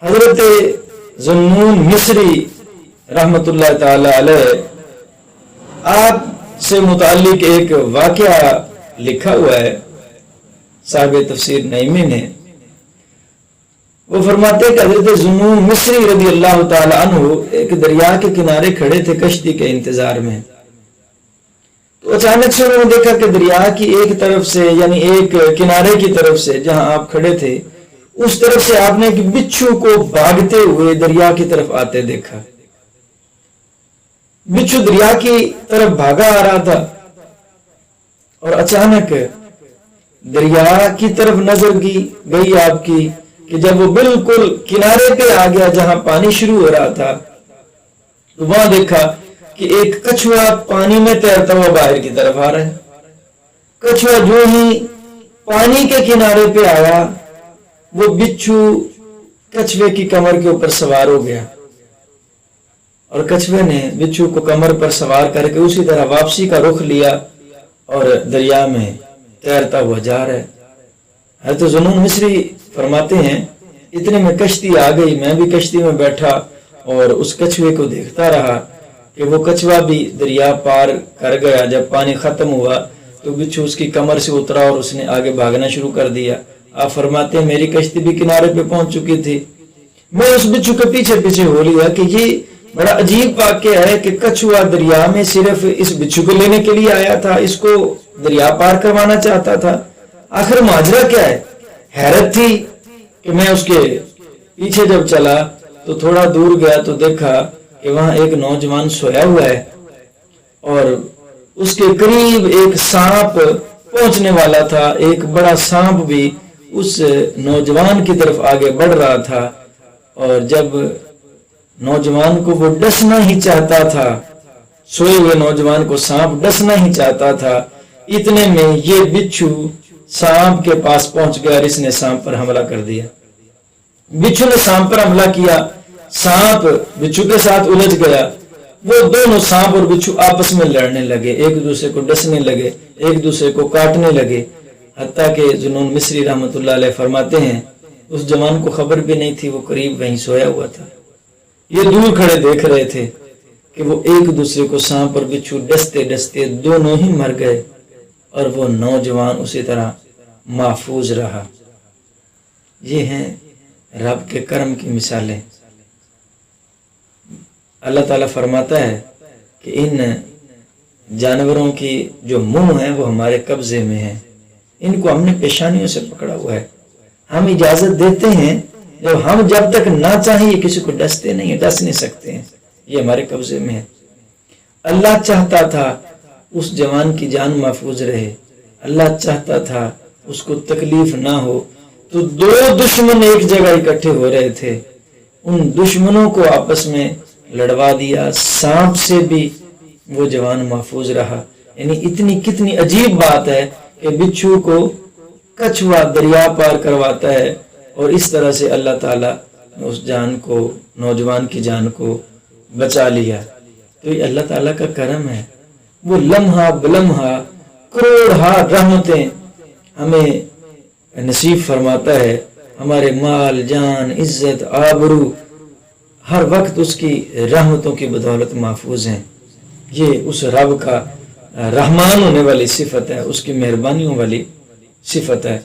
حضرت ذوالنون مصری رحمت اللہ تعالی علیہ آپ سے متعلق ایک واقعہ لکھا ہوا ہے صاحب تفسیر نعیمی نے. وہ فرماتے ہیں کہ حضرت ذوالنون مصری رضی اللہ تعالی عنہ ایک دریا کے کنارے کھڑے تھے کشتی کے انتظار میں. تو اچانک سے انہوں نے دیکھا کہ دریا کی ایک طرف سے یعنی ایک کنارے کی طرف سے جہاں آپ کھڑے تھے اس طرف سے آپ نے ایک بچھو کو بھاگتے ہوئے دریا کی طرف آتے دیکھا. بچھو دریا کی طرف بھاگا آ رہا تھا اور اچانک دریا کی طرف نظر گئی آپ کی کہ جب وہ بالکل کنارے پہ آ گیا جہاں پانی شروع ہو رہا تھا تو وہاں دیکھا کہ ایک کچھوا پانی میں تیرتا ہوا باہر کی طرف آ رہا ہے. کچھوا جو ہی پانی کے کنارے پہ آیا وہ بچھو کچھوے کی کمر کے اوپر سوار ہو گیا اور کچھوے نے بچھو کو کمر پر سوار کر کے اسی طرح واپسی کا رخ لیا اور دریا میں تیرتا ہوا جا رہا ہے. حضرت ذوالنون مصری فرماتے ہیں اتنے میں کشتی آ گئی, میں بھی کشتی میں بیٹھا اور اس کچھوے کو دیکھتا رہا کہ وہ کچھوا بھی دریا پار کر گیا. جب پانی ختم ہوا تو بچھو اس کی کمر سے اترا اور اس نے آگے بھاگنا شروع کر دیا. آپ فرماتے ہیں میری کشتی بھی کنارے پہ پہنچ چکی تھی. میں اس بچھو کے پیچھے پیچھے ہو لیا کہ یہ بڑا عجیب واقعہ ہے کہ کچھوا دریا میں صرف اس بچھو کو لینے کے لیے آیا تھا, اس کو دریا پار کروانا چاہتا تھا. آخر ماجرا کیا ہے؟ حیرت تھی کہ میں اس کے پیچھے جب چلا تو تھوڑا دور گیا تو دیکھا کہ وہاں ایک نوجوان سویا ہوا ہے اور اس کے قریب ایک سانپ پہنچنے والا تھا. ایک بڑا سانپ بھی اس نوجوان کی طرف آگے بڑھ رہا تھا اور جب نوجوان کو وہ ڈسنا ہی چاہتا تھا, سوئے ہوئے نوجوان کو سانپ ڈسنا ہی چاہتا تھا, اتنے میں یہ بچھو سانپ کے پاس پہنچ گیا اور اس نے سانپ پر حملہ کر دیا. بچھو نے سانپ پر حملہ کیا, سانپ بچھو کے ساتھ الجھ گیا. وہ دونوں سانپ اور بچھو آپس میں لڑنے لگے, ایک دوسرے کو ڈسنے لگے, ایک دوسرے کو کاٹنے لگے. حتیٰ کہ ذوالنون مصری رحمت اللہ علیہ فرماتے ہیں اس جوان کو خبر بھی نہیں تھی, وہ قریب وہیں سویا ہوا تھا. یہ دور کھڑے دیکھ رہے تھے کہ وہ ایک دوسرے کو سانپ اور بچھو ڈستے ڈستے دونوں ہی مر گئے اور وہ نوجوان اسی طرح محفوظ رہا. یہ ہیں رب کے کرم کی مثالیں. اللہ تعالیٰ فرماتا ہے کہ ان جانوروں کی جو منہ ہیں وہ ہمارے قبضے میں ہیں, ان کو ہم نے پیشانیوں سے پکڑا ہوا ہے. ہم اجازت دیتے ہیں جب تک نہ چاہیں یہ کسی کو ڈستے نہیں ہیں, ڈس نہیں سکتے ہیں, یہ ہمارے قبضے میں ہے. اللہ چاہتا تھا اس جوان کی جان محفوظ رہے, اللہ چاہتا تھا اس کو تکلیف نہ ہو, تو دو دشمن ایک جگہ اکٹھے ہو رہے تھے, ان دشمنوں کو آپس میں لڑوا دیا, سانپ سے بھی وہ جوان محفوظ رہا. یعنی اتنی کتنی عجیب بات ہے کہ بچھو کو کچھوا دریا پار کرواتا ہے اور اس طرح سے اللہ تعالیٰ اس جان کو, نوجوان کی جان کو بچا لیا. تو یہ اللہ تعالیٰ کا کرم ہے. وہ لمحہ بلمحہ کروڑہا رحمتیں ہمیں نصیب فرماتا ہے. ہمارے مال جان عزت آبرو ہر وقت اس کی رحمتوں کی بدولت محفوظ ہیں. یہ اس رب کا رحمان ہونے والی صفت ہے, اس کی مہربانیوں والی صفت ہے.